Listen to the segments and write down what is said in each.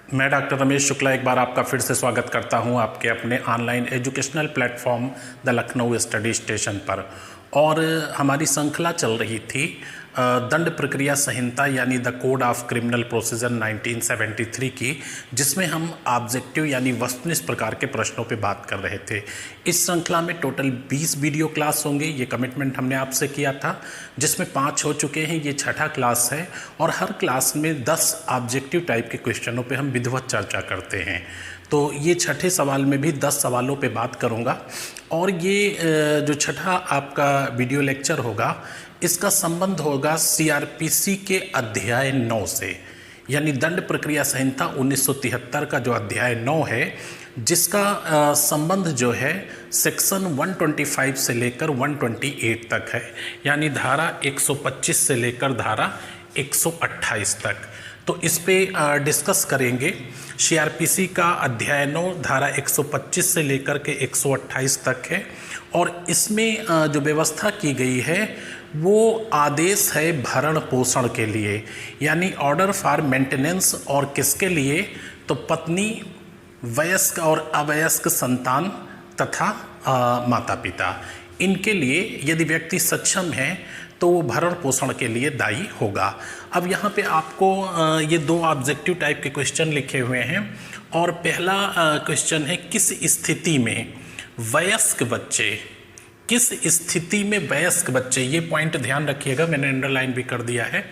मैं डॉक्टर रमेश शुक्ला एक बार आपका फिर से स्वागत करता हूं आपके अपने online educational platform the Lucknow study station पर। और हमारी श्रृंखला चल रही थी दंड प्रक्रिया संहिता यानी the code of criminal procedure 1973 की, जिसमें हम ऑब्जेक्टिव यानी वस्तुनिष्ठ प्रकार के प्रश्नों पे बात कर रहे थे। इस श्रृंखला में टोटल 20 वीडियो क्लास होंगे, ये कमिटमेंट हमने आपसे किया था, जिसमें 5 हो चुके हैं, ये छठा क्लास है। और हर क्लास में 10 ऑब्जेक्टिव टाइप के क्वेश्चनों पे हम विधिवत चर्चा करते हैं। तो ये छठे सवाल में भी 10 सवालों पे बात करूँगा। और ये जो छठा आपका वीडियो लेक्चर होगा, इसका संबंध होगा सीआरपीसी के अध्याय 9 से, यानी दंड प्रक्रिया संहिता 1973 का जो अध्याय 9 है, जिसका संबंध जो है सेक्शन 125 से लेकर 128 तक है, यानी धारा 125 से लेकर धारा 128 तक। तो इस पे डिस्कस करेंगे। सीआरपीसी का अध्याय 9 धारा 125 से लेकर के 128 तक है। और इसमें जो व्यवस्था की गई है वो आदेश है भरण पोषण के लिए, यानी ऑर्डर फॉर मेंटेनेंस। और किसके लिए? तो पत्नी, वयस्क और अवयस्क संतान तथा माता पिता, इनके लिए यदि व्यक्ति सक्षम है तो वो भरण पोषण के लिए दायी होगा। अब यहाँ पे आपको ये 2 ऑब्जेक्टिव टाइप के क्वेश्चन लिखे हुए हैं। और पहला क्वेश्चन है, किस स्थिति में वयस्क बच्चे, किस स्थिति में वयस्क बच्चे, ये पॉइंट ध्यान रखिएगा, मैंने अंडरलाइन भी कर दिया है,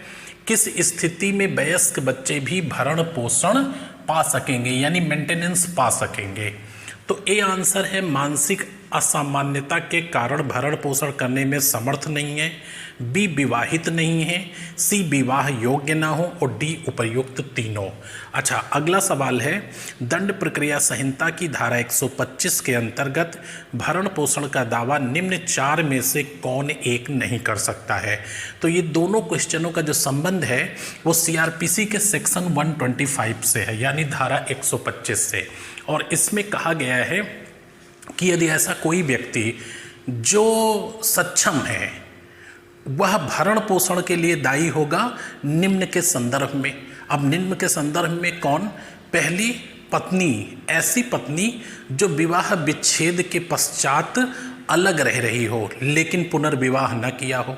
किस स्थिति में वयस्क बच्चे भी भरण पोषण पा सकेंगे, यानी मेंटेनेंस पा सकेंगे। तो ए आंसर है, मानसिक असामान्यता के कारण भरण पोषण करने में समर्थ नहीं है, बी विवाहित नहीं है, सी विवाह योग्य ना हो, और डी उपर्युक्त तीनों। अच्छा, अगला सवाल है, दंड प्रक्रिया संहिता की धारा 125 के अंतर्गत भरण पोषण का दावा निम्न 4 में से कौन एक नहीं कर सकता है? तो ये दोनों क्वेश्चनों का जो संबंध है वो सीआरपीसी के सेक्शन 125 से है, यानी धारा 125 से। और इसमें कहा गया है कि यदि ऐसा कोई व्यक्ति जो सक्षम है वह भरण पोषण के लिए दायी होगा निम्न के संदर्भ में। अब निम्न के संदर्भ में कौन? पहली, पत्नी, ऐसी पत्नी जो विवाह विच्छेद के पश्चात अलग रह रही हो लेकिन पुनर्विवाह न किया हो।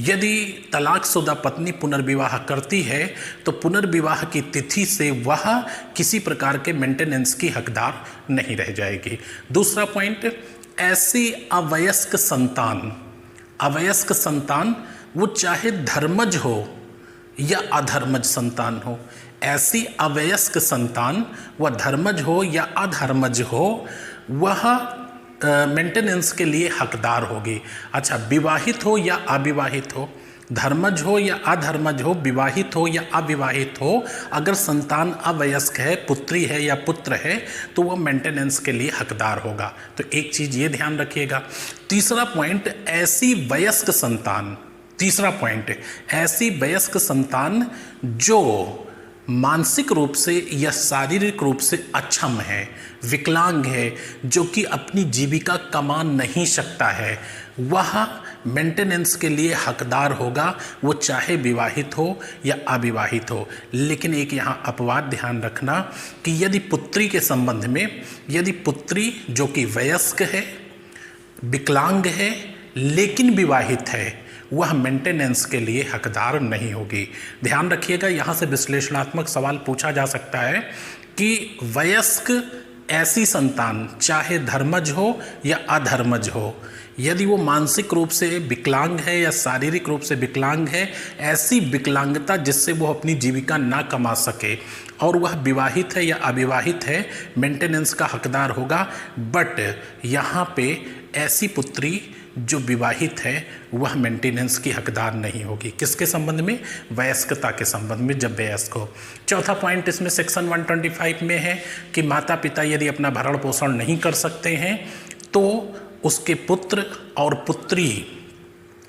यदि तलाकशुदा पत्नी पुनर्विवाह करती है तो पुनर्विवाह की तिथि से वह किसी प्रकार के मेंटेनेंस की हकदार नहीं रह जाएगी। दूसरा पॉइंट, ऐसी अवयस्क संतान, अवयस्क संतान वो चाहे धर्मज हो या अधर्मज संतान हो, ऐसी अवयस्क संतान वह धर्मज हो या अधर्मज हो, वह मेंटेनेंस के लिए हकदार होगी। अच्छा, विवाहित हो या अविवाहित हो, धर्मज हो या अधर्मज हो, विवाहित हो या अविवाहित हो, अगर संतान अवयस्क है, पुत्री है या पुत्र है, तो वह मेंटेनेंस के लिए हकदार होगा। तो एक चीज़ ये ध्यान रखिएगा। तीसरा पॉइंट, ऐसी वयस्क संतान, तीसरा पॉइंट, ऐसी वयस्क संतान जो मानसिक रूप से या शारीरिक रूप से अक्षम है, विकलांग है, जो कि अपनी जीविका कमा नहीं सकता है, वह मेंटेनेंस के लिए हकदार होगा, वो चाहे विवाहित हो या अविवाहित हो। लेकिन एक यहाँ अपवाद ध्यान रखना कि यदि पुत्री के संबंध में, यदि पुत्री जो कि वयस्क है, विकलांग है लेकिन विवाहित है, वह मेंटेनेंस के लिए हकदार नहीं होगी। ध्यान रखिएगा, यहाँ से विश्लेषणात्मक सवाल पूछा जा सकता है कि वयस्क ऐसी संतान चाहे धर्मज हो या अधर्मज हो, यदि वो मानसिक रूप से विकलांग है या शारीरिक रूप से विकलांग है, ऐसी विकलांगता जिससे वो अपनी जीविका ना कमा सके और वह विवाहित है या अविवाहित है, मेंटेनेंस का हकदार होगा। बट यहाँ पे ऐसी पुत्री जो विवाहित है वह मेंटेनेंस की हकदार नहीं होगी। किसके संबंध में? वयस्कता के संबंध में, जब वयस्क हो। चौथा पॉइंट इसमें सेक्शन 125 में है कि माता पिता यदि अपना भरण पोषण नहीं कर सकते हैं तो उसके पुत्र और पुत्री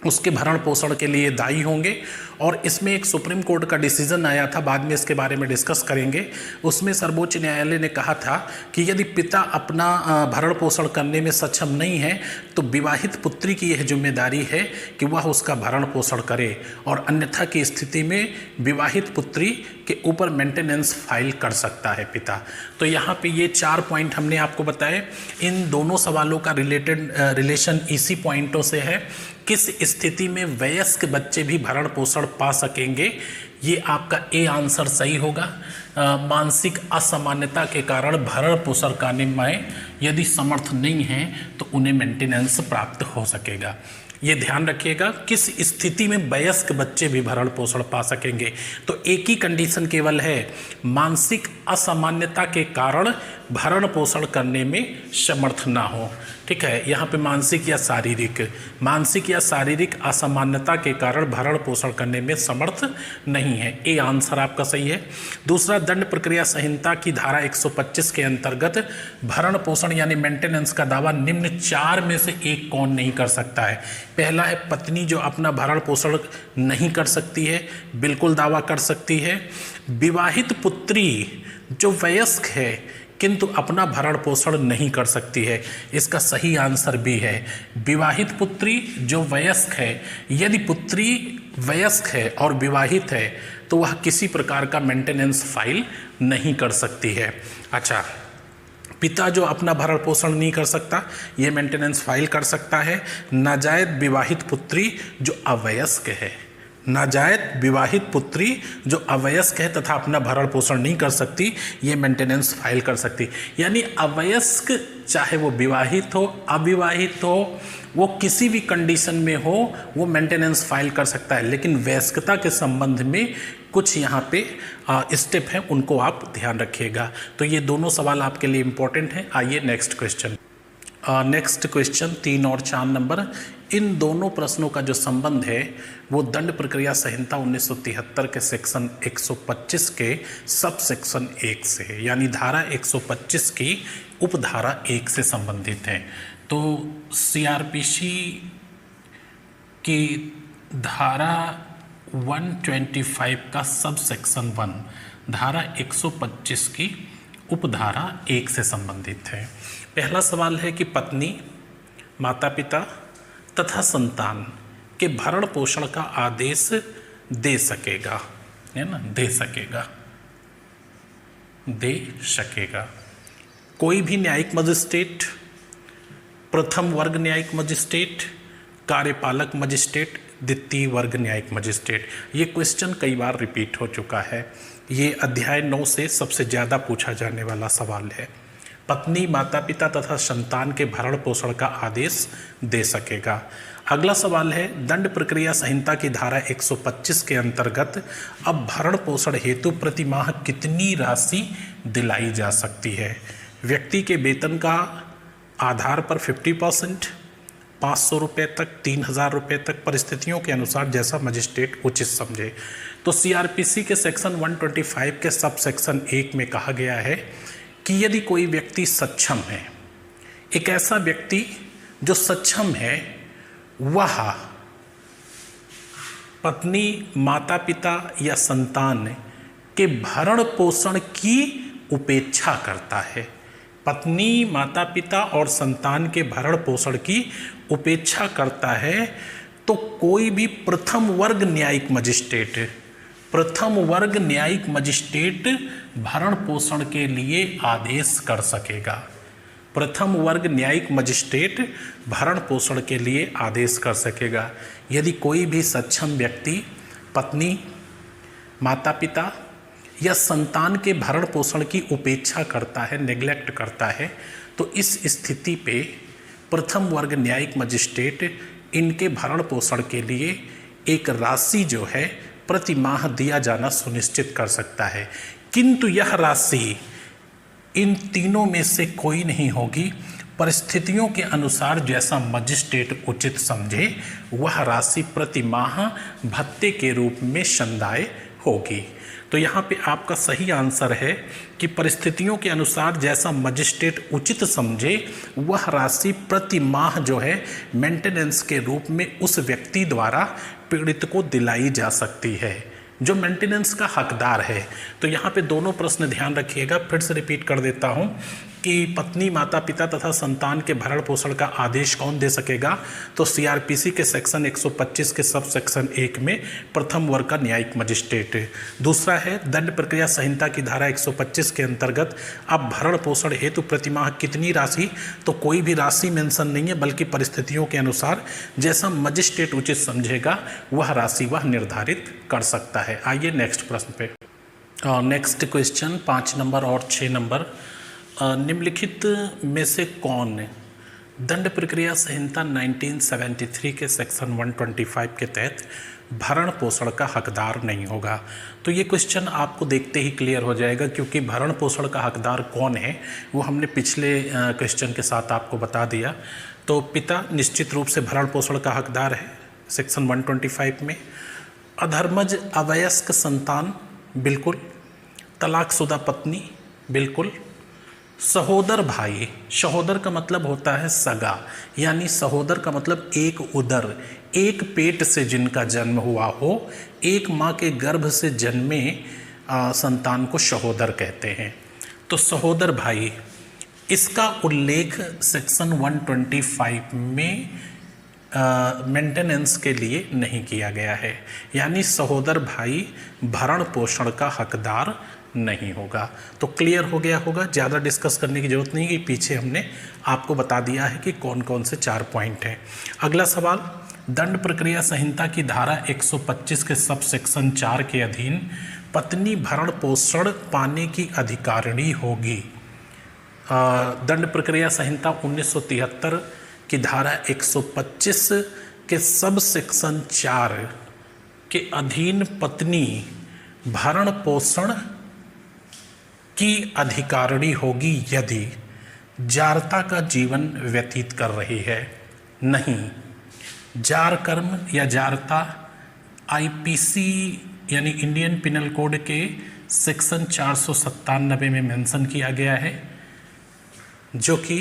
उसके भरण पोषण के लिए दायी होंगे। और इसमें एक सुप्रीम कोर्ट का डिसीजन आया था, बाद में इसके बारे में डिस्कस करेंगे। उसमें सर्वोच्च न्यायालय ने कहा था कि यदि पिता अपना भरण पोषण करने में सक्षम नहीं है तो विवाहित पुत्री की यह जिम्मेदारी है कि वह उसका भरण पोषण करे, और अन्यथा की स्थिति में विवाहित पुत्री के ऊपर मेंटेनेंस फाइल कर सकता है पिता। तो यहाँ पे ये 4 पॉइंट हमने आपको बताए। इन दोनों सवालों का रिलेशन इसी पॉइंटों से है। किस स्थिति में वयस्क बच्चे भी भरण पोषण पा सकेंगे, ये आपका ए आंसर सही होगा। मानसिक असामान्यता के कारण भरण पोषण करने में यदि समर्थ नहीं है तो उन्हें मेंटेनेंस प्राप्त हो सकेगा। ये ध्यान रखिएगा, किस स्थिति में वयस्क बच्चे भी भरण पोषण पा सकेंगे। तो एक ही कंडीशन केवल है, मानसिक असामान्यता के कारण भरण पोषण करने में समर्थ ना हो। ठीक है, यहाँ पे मानसिक या शारीरिक असामान्यता के कारण भरण पोषण करने में समर्थ नहीं है। ए आंसर आपका सही है। दूसरा, दंड प्रक्रिया संहिता की धारा 125 के अंतर्गत भरण पोषण यानी मेंटेनेंस का दावा निम्न 4 में से एक कौन नहीं कर सकता है। पहला है पत्नी, जो अपना भरण पोषण नहीं कर सकती है, बिल्कुल दावा कर सकती है। विवाहित पुत्री जो वयस्क है किंतु अपना भरण पोषण नहीं कर सकती है, इसका सही आंसर भी है। विवाहित पुत्री जो वयस्क है, यदि पुत्री वयस्क है और विवाहित है तो वह किसी प्रकार का मेंटेनेंस फाइल नहीं कर सकती है। अच्छा, पिता जो अपना भरण पोषण नहीं कर सकता, ये मेंटेनेंस फाइल कर सकता है। नाजायज विवाहित पुत्री जो अवयस्क है, नाजायज विवाहित पुत्री जो अवयस्क है तथा अपना भरण पोषण नहीं कर सकती, ये मेंटेनेंस फाइल कर सकती। यानी अवयस्क चाहे वो विवाहित हो, अविवाहित हो, वो किसी भी कंडीशन में हो, वो मेंटेनेंस फाइल कर सकता है। लेकिन वयस्कता के संबंध में कुछ यहाँ पे स्टेप हैं, उनको आप ध्यान रखिएगा। तो ये दोनों सवाल आपके लिए इंपॉर्टेंट हैं। आइए नेक्स्ट क्वेश्चन। नेक्स्ट क्वेश्चन 3 और 4 नंबर, इन दोनों प्रश्नों का जो संबंध है वो दंड प्रक्रिया संहिता 1973 के सेक्शन 125 के सब सेक्शन 1 से है, यानी धारा 125 की उपधारा 1 से संबंधित है। तो सीआरपीसी की धारा 125 का सब सेक्शन 1 धारा 125 की उपधारा 1 से संबंधित है। पहला सवाल है कि पत्नी, माता पिता तथा संतान के भरण पोषण का आदेश दे सकेगा, है ना, दे सकेगा कोई भी न्यायिक मजिस्ट्रेट, प्रथम वर्ग न्यायिक मजिस्ट्रेट, कार्यपालक मजिस्ट्रेट, द्वितीय वर्ग न्यायिक मजिस्ट्रेट। ये क्वेश्चन कई बार रिपीट हो चुका है। ये अध्याय 9 से सबसे ज़्यादा पूछा जाने वाला सवाल है। पत्नी, माता पिता तथा संतान के भरण पोषण का आदेश दे सकेगा। अगला सवाल है, दंड प्रक्रिया संहिता की धारा 125 के अंतर्गत अब भरण पोषण हेतु प्रति माह कितनी राशि दिलाई जा सकती है। व्यक्ति के वेतन का आधार पर 50%, 500 रुपये तक, 3000 रुपये तक, परिस्थितियों के अनुसार जैसा मजिस्ट्रेट उचित समझे। तो सीआरपीसी के सेक्शन 125 के सब सेक्शन 1 में कहा गया है कि यदि कोई व्यक्ति सक्षम है, एक ऐसा व्यक्ति जो सक्षम है, वह पत्नी, माता पिता या संतान के भरण पोषण की उपेक्षा करता है, पत्नी, माता पिता और संतान के भरण पोषण की उपेक्षा करता है, तो कोई भी प्रथम वर्ग न्यायिक मजिस्ट्रेट भरण पोषण के लिए आदेश कर सकेगा। प्रथम वर्ग न्यायिक मजिस्ट्रेट भरण पोषण के लिए आदेश कर सकेगा। यदि कोई भी सक्षम व्यक्ति पत्नी, माता पिता या संतान के भरण पोषण की उपेक्षा करता है, नेग्लेक्ट करता है, तो इस स्थिति पे प्रथम वर्ग न्यायिक मजिस्ट्रेट इनके भरण पोषण के लिए एक राशि जो है प्रति माह दिया जाना सुनिश्चित कर सकता है। किंतु यह राशि इन तीनों में से कोई नहीं होगी। परिस्थितियों के अनुसार जैसा मजिस्ट्रेट उचित समझे वह राशि प्रति माह भत्ते के रूप में संदाय होगी। तो यहाँ पे आपका सही आंसर है कि परिस्थितियों के अनुसार जैसा मजिस्ट्रेट उचित समझे वह राशि प्रति माह जो है मेंटेनेंस के रूप में उस व्यक्ति द्वारा पीड़ित को दिलाई जा सकती है जो मेंटेनेंस का हकदार है। तो यहाँ पे दोनों प्रश्न ध्यान रखिएगा, फिर से रिपीट कर देता हूँ कि पत्नी, माता पिता तथा संतान के भरण पोषण का आदेश कौन दे सकेगा? तो सीआरपीसी के सेक्शन 125 के सब सेक्शन 1 में प्रथम वर्ग का न्यायिक मजिस्ट्रेट। दूसरा है दंड प्रक्रिया संहिता की धारा 125 के अंतर्गत अब भरण पोषण हेतु प्रतिमाह कितनी राशि? तो कोई भी राशि मेंशन नहीं है, बल्कि परिस्थितियों के अनुसार जैसा मजिस्ट्रेट उचित समझेगा वह राशि वह निर्धारित कर सकता है। आइए नेक्स्ट प्रश्न पे। नेक्स्ट क्वेश्चन 5 नंबर और 6 नंबर। निम्नलिखित में से कौन दंड प्रक्रिया संहिता 1973 के सेक्शन 125 के तहत भरण पोषण का हकदार नहीं होगा? तो ये क्वेश्चन आपको देखते ही क्लियर हो जाएगा, क्योंकि भरण पोषण का हकदार कौन है वो हमने पिछले क्वेश्चन के साथ आपको बता दिया। तो पिता निश्चित रूप से भरण पोषण का हकदार है सेक्शन 125 में। अधर्मज अवयस्क संतान बिल्कुल। तलाकशुदा पत्नी बिल्कुल। सहोदर भाई, सहोदर का मतलब होता है सगा, यानी सहोदर का मतलब एक उदर, एक पेट से जिनका जन्म हुआ हो, एक माँ के गर्भ से जन्मे संतान को सहोदर कहते हैं। तो सहोदर भाई, इसका उल्लेख सेक्शन 125 में मेंटेनेंस के लिए नहीं किया गया है, यानी सहोदर भाई भरण पोषण का हकदार नहीं होगा। तो क्लियर हो गया होगा, ज़्यादा डिस्कस करने की जरूरत नहीं कि पीछे हमने आपको बता दिया है कि कौन कौन से 4 पॉइंट हैं। अगला सवाल, दंड प्रक्रिया संहिता की धारा 125 के सब सेक्शन 4 के अधीन पत्नी भरण पोषण पाने की अधिकारिणी होगी। दंड प्रक्रिया संहिता 1973 की धारा 125 के सब सेक्शन 4 के अधीन पत्नी भरण पोषण की अधिकारिणी होगी यदि जारता का जीवन व्यतीत कर रही है। नहीं, जार कर्म या जारता आईपीसी यानी इंडियन पिनल कोड के सेक्शन 497 में मेंशन किया गया है, जो कि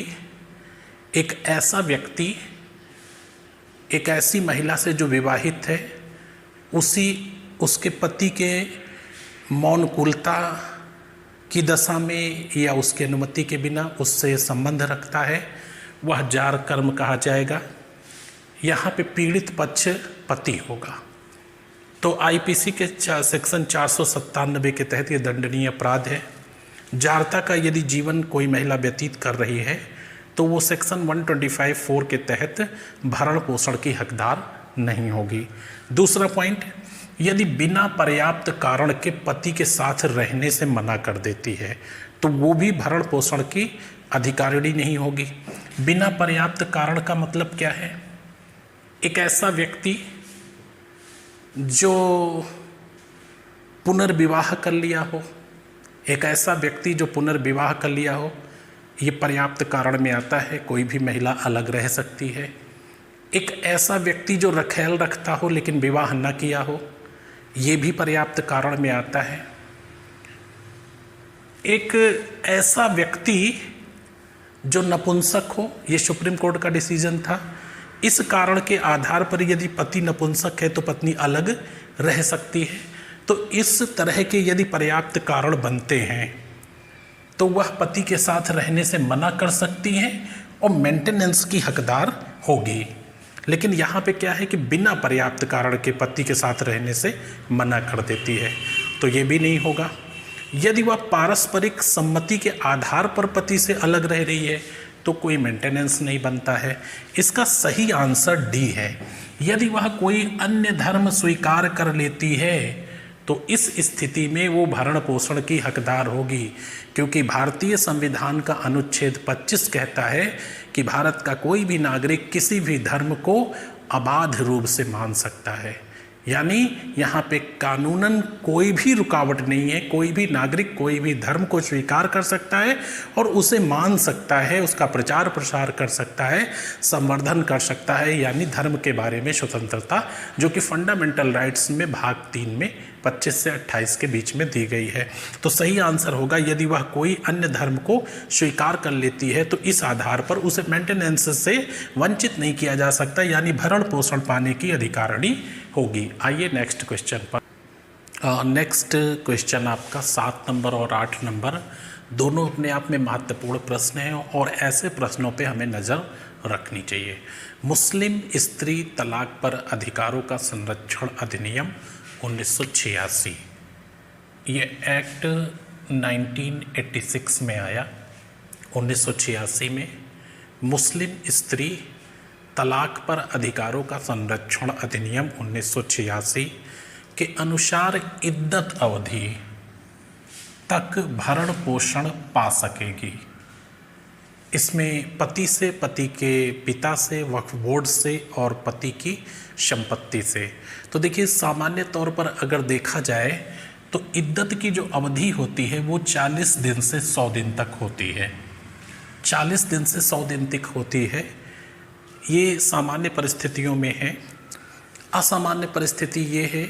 एक ऐसा व्यक्ति, एक ऐसी महिला से जो विवाहित है, उसके पति के मौनकुलता की दशा में या उसकी अनुमति के बिना उससे संबंध रखता है, वह जार कर्म कहा जाएगा। यहाँ पे पीड़ित पक्ष पति होगा। तो आईपीसी के सेक्शन 497 के तहत ये दंडनीय अपराध है। जारता का यदि जीवन कोई महिला व्यतीत कर रही है तो वो सेक्शन 125(4) के तहत भरण पोषण की हकदार नहीं होगी। दूसरा पॉइंट, यदि बिना पर्याप्त कारण के पति के साथ रहने से मना कर देती है तो वो भी भरण पोषण की अधिकारिणी नहीं होगी। बिना पर्याप्त कारण का मतलब क्या है? एक ऐसा व्यक्ति जो पुनर्विवाह कर लिया हो, एक ऐसा व्यक्ति जो पुनर्विवाह कर लिया हो, ये पर्याप्त कारण में आता है। कोई भी महिला अलग रह सकती है। एक ऐसा व्यक्ति जो रखेल रखता हो लेकिन विवाह न किया हो, ये भी पर्याप्त कारण में आता है। एक ऐसा व्यक्ति जो नपुंसक हो, ये सुप्रीम कोर्ट का डिसीजन था। इस कारण के आधार पर यदि पति नपुंसक है तो पत्नी अलग रह सकती है। तो इस तरह के यदि पर्याप्त कारण बनते हैं तो वह पति के साथ रहने से मना कर सकती है और मेंटेनेंस की हकदार होगी। लेकिन यहाँ पे क्या है कि बिना पर्याप्त कारण के पति के साथ रहने से मना कर देती है, तो ये भी नहीं होगा। यदि वह पारस्परिक सम्मति के आधार पर पति से अलग रह रही है तो कोई मेंटेनेंस नहीं बनता है। इसका सही आंसर डी है। यदि वह कोई अन्य धर्म स्वीकार कर लेती है तो इस स्थिति में वो भरण पोषण की हकदार होगी, क्योंकि भारतीय संविधान का अनुच्छेद 25 कहता है कि भारत का कोई भी नागरिक किसी भी धर्म को अबाध रूप से मान सकता है। यानी यहाँ पे कानूनन कोई भी रुकावट नहीं है, कोई भी नागरिक कोई भी धर्म को स्वीकार कर सकता है और उसे मान सकता है, उसका प्रचार प्रसार कर सकता है, संवर्धन कर सकता है, यानी धर्म के बारे में स्वतंत्रता जो कि फंडामेंटल राइट्स में भाग 3 में 25 से 28 के बीच में दी गई है। तो सही आंसर होगा यदि वह कोई अन्य धर्म को स्वीकार कर लेती है तो इस आधार पर उसे मेंटेनेंस से वंचित नहीं किया जा सकता, यानी भरण पोषण पाने की अधिकारिणी होगी। आइए नेक्स्ट क्वेश्चन पर। नेक्स्ट क्वेश्चन आपका 7 नंबर और 8 नंबर दोनों अपने आप में महत्वपूर्ण प्रश्न हैं और ऐसे प्रश्नों पे हमें नज़र रखनी चाहिए। मुस्लिम स्त्री तलाक पर अधिकारों का संरक्षण अधिनियम 1986, ये एक्ट 1986 में आया। 1986 में मुस्लिम स्त्री तलाक पर अधिकारों का संरक्षण अधिनियम 1986 के अनुसार इद्दत अवधि तक भरण पोषण पा सकेगी। इसमें पति से, पति के पिता से, वक्फ बोर्ड से और पति की संपत्ति से। तो देखिए सामान्य तौर पर अगर देखा जाए तो इद्दत की जो अवधि होती है वो 40 दिन से 100 दिन तक होती है। 40 दिन से 100 दिन तक होती है, ये सामान्य परिस्थितियों में है। असामान्य परिस्थिति ये है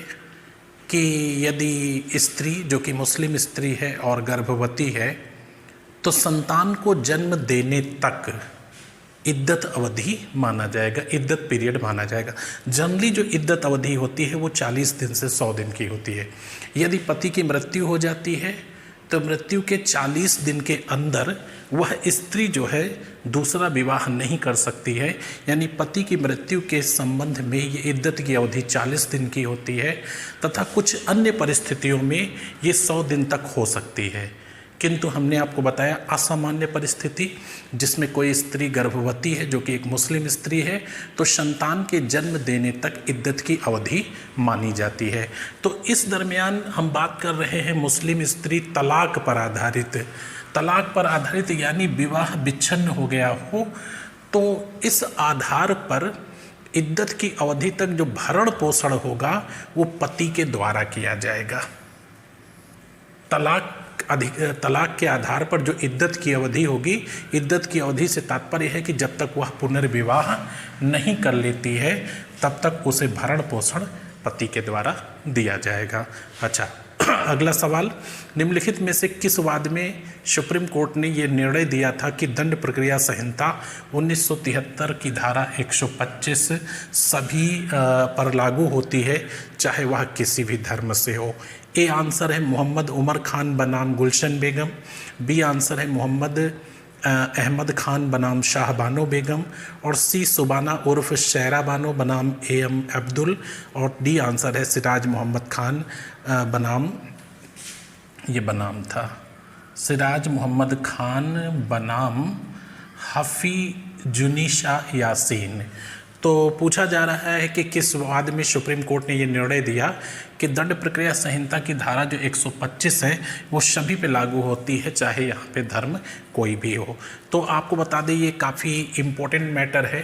कि यदि स्त्री जो कि मुस्लिम स्त्री है और गर्भवती है तो संतान को जन्म देने तक इद्दत अवधि माना जाएगा, इद्दत पीरियड माना जाएगा। जनरली जो इद्दत अवधि होती है वो 40 दिन से 100 दिन की होती है। यदि पति की मृत्यु हो जाती है तो मृत्यु के 40 दिन के अंदर वह स्त्री जो है दूसरा विवाह नहीं कर सकती है, यानी पति की मृत्यु के संबंध में ये इद्दत की अवधि 40 दिन की होती है तथा कुछ अन्य परिस्थितियों में ये 100 दिन तक हो सकती है। किंतु हमने आपको बताया असामान्य परिस्थिति जिसमें कोई स्त्री गर्भवती है जो कि एक मुस्लिम स्त्री है तो संतान के जन्म देने तक इद्दत की अवधि मानी जाती है। तो इस दरमियान हम बात कर रहे हैं मुस्लिम स्त्री तलाक पर आधारित, तलाक पर आधारित यानी विवाह विच्छिन्न हो गया हो तो इस आधार पर इद्दत की अवधि तक जो भरण पोषण होगा वो पति के द्वारा किया जाएगा। तलाक के आधार पर जो इद्दत की अवधि होगी, इद्दत की अवधि से तात्पर्य है कि जब तक वह पुनर्विवाह नहीं कर लेती है तब तक उसे भरण पोषण पति के द्वारा दिया जाएगा। अच्छा, अगला सवाल, निम्नलिखित में से किस वाद में सुप्रीम कोर्ट ने यह निर्णय दिया था कि दंड प्रक्रिया संहिता 1973 की धारा 125 सभी पर लागू होती है चाहे वह किसी भी धर्म से हो? ए आंसर है मोहम्मद उमर खान बनाम गुलशन बेगम, बी आंसर है मोहम्मद अहमद खान बनाम शाह बानो बेगम और सी सुबाना उर्फ शहरा बानो बनाम एम अब्दुल और डी आंसर है सिराज मोहम्मद खान बनाम, ये बनाम था सिराज मोहम्मद खान बनाम हफीजुनिशा यासीन। तो पूछा जा रहा है कि किस वाद में सुप्रीम कोर्ट ने ये निर्णय दिया कि दंड प्रक्रिया संहिता की धारा जो 125 है वो सभी पे लागू होती है चाहे यहाँ पे धर्म कोई भी हो। तो आपको बता दें ये काफ़ी इम्पोर्टेंट मैटर है।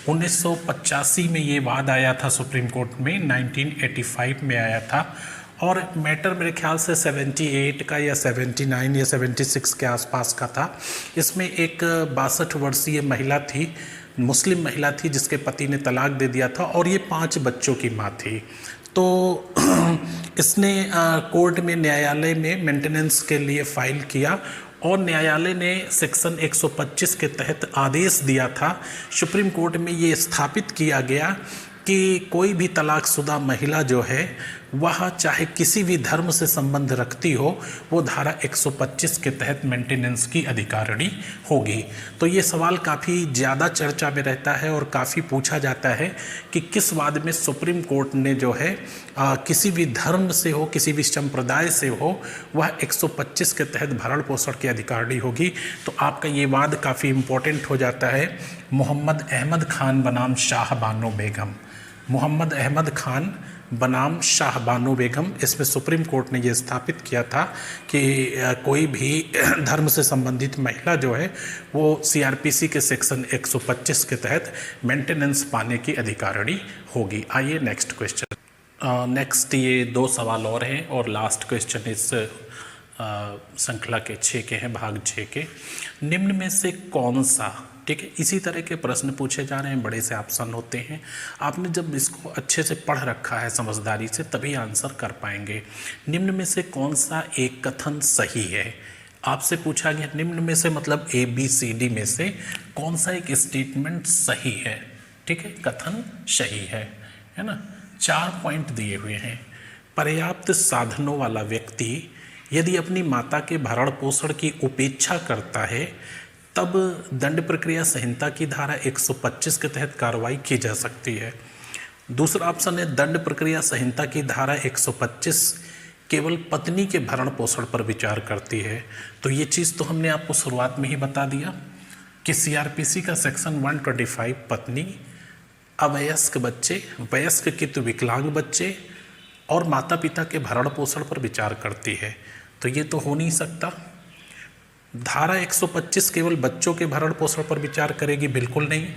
1985 में ये वाद आया था सुप्रीम कोर्ट में, 1985 में आया था और मैटर मेरे ख्याल से 78 का या 79 या 76 के आसपास का था। इसमें एक 62 वर्षीय महिला थी, मुस्लिम महिला थी जिसके पति ने तलाक दे दिया था और ये 5 बच्चों की माँ थी। तो इसने कोर्ट में न्यायालय में मेंटेनेंस के लिए फाइल किया और न्यायालय ने सेक्शन 125 के तहत आदेश दिया था। सुप्रीम कोर्ट में ये स्थापित किया गया कि कोई भी तलाकशुदा महिला जो है वह चाहे किसी भी धर्म से संबंध रखती हो वो धारा 125 के तहत मेंटेनेंस की अधिकारिणी होगी। तो ये सवाल काफ़ी ज़्यादा चर्चा में रहता है और काफ़ी पूछा जाता है कि किस वाद में सुप्रीम कोर्ट ने जो है किसी भी धर्म से हो, किसी भी संप्रदाय से हो, वह 125 के तहत भरण पोषण की अधिकारिणी होगी। तो आपका ये वाद काफ़ी इम्पोर्टेंट हो जाता है। मोहम्मद अहमद खान बनाम शाह बानो बेगम, मोहम्मद अहमद खान बनाम शाह बानो बेगम, इसमें सुप्रीम कोर्ट ने यह स्थापित किया था कि कोई भी धर्म से संबंधित महिला जो है वो सीआरपीसी के सेक्शन 125 के तहत मेंटेनेंस पाने की अधिकारिणी होगी। आइए नेक्स्ट क्वेश्चन। नेक्स्ट ये 2 सवाल और हैं और लास्ट क्वेश्चन इस श्रृंखला के 6 के हैं, भाग 6 के। निम्न में से कौन सा, ठीक है, इसी तरह के प्रश्न पूछे जा रहे हैं, बड़े से ऑप्शन होते हैं। आपने जब इसको अच्छे से पढ़ रखा है समझदारी से तभी आंसर कर पाएंगे। निम्न में से कौन सा एक कथन सही है, आपसे पूछा गया। निम्न में से मतलब ABCD में से कौन सा एक स्टेटमेंट सही है, ठीक है, कथन सही है ना। 4 पॉइंट दिए हुए हैं। पर्याप्त साधनों वाला व्यक्ति यदि अपनी माता के भरण पोषण की उपेक्षा करता है तब दंड प्रक्रिया संहिता की धारा 125 के तहत कार्रवाई की जा सकती है। दूसरा ऑप्शन है दंड प्रक्रिया संहिता की धारा 125 केवल पत्नी के भरण पोषण पर विचार करती है। तो ये चीज़ तो हमने आपको शुरुआत में ही बता दिया कि CRPC का सेक्शन 125 पत्नी, अवयस्क बच्चे, वयस्क किंतु विकलांग बच्चे और माता पिता के भरण पोषण पर विचार करती है। तो ये तो हो नहीं सकता। धारा 125 केवल बच्चों के भरण पोषण पर विचार करेगी, बिल्कुल नहीं।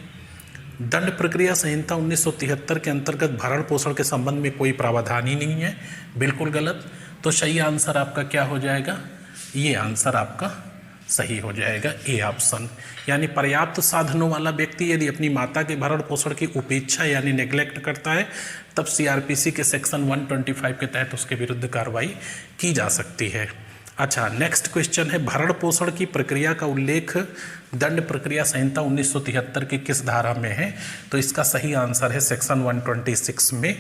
दंड प्रक्रिया संहिता 1973 के अंतर्गत भरण पोषण के संबंध में कोई प्रावधान ही नहीं है, बिल्कुल गलत। तो सही आंसर आपका क्या हो जाएगा, ये आंसर आपका सही हो जाएगा, ए ऑप्शन। यानी पर्याप्त साधनों वाला व्यक्ति यदि अपनी माता के भरण पोषण की उपेक्षा यानी नेग्लेक्ट करता है तब CRPC के सेक्शन 125 के तहत उसके विरुद्ध कार्रवाई की जा सकती है। अच्छा, नेक्स्ट क्वेश्चन है भरण पोषण की प्रक्रिया का उल्लेख दंड प्रक्रिया संहिता 1973 की किस धारा में है। तो इसका सही आंसर है सेक्शन 126 में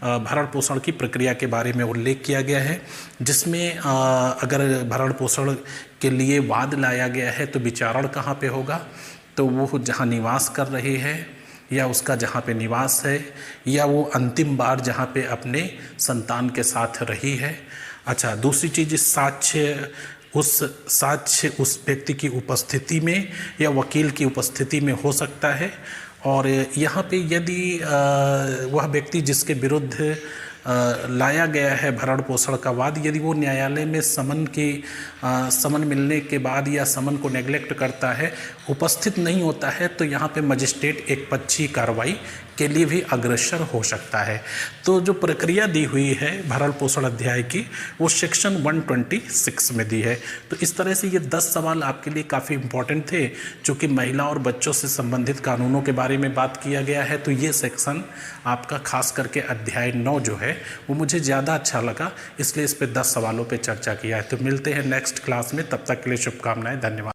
भरण पोषण की प्रक्रिया के बारे में उल्लेख किया गया है, जिसमें अगर भरण पोषण के लिए वाद लाया गया है तो विचारण कहाँ पे होगा, तो वो जहाँ निवास कर रही है या उसका जहाँ पे निवास है या वो अंतिम बार जहाँ पे अपने संतान के साथ रही है। अच्छा, दूसरी चीज़ साक्ष्य उस व्यक्ति की उपस्थिति में या वकील की उपस्थिति में हो सकता है। और यहाँ पे यदि वह व्यक्ति जिसके विरुद्ध लाया गया है भरण पोषण का वाद, यदि वो न्यायालय में समन मिलने के बाद या समन को नेग्लेक्ट करता है, उपस्थित नहीं होता है, तो यहाँ पे मजिस्ट्रेट एक पक्षी कार्रवाई के लिए भी अग्रसर हो सकता है। तो जो प्रक्रिया दी हुई है भरण पोषण अध्याय की वो सेक्शन 126 में दी है। तो इस तरह से ये 10 सवाल आपके लिए काफ़ी इंपॉर्टेंट थे, चूँकि महिला और बच्चों से संबंधित कानूनों के बारे में बात किया गया है। तो ये सेक्शन आपका खास करके अध्याय 9 जो है वो मुझे ज़्यादा अच्छा लगा, इसलिए इस पर 10 सवालों पर चर्चा किया है। तो मिलते हैं नेक्स्ट क्लास में, तब तक के लिए शुभकामनाएं, धन्यवाद।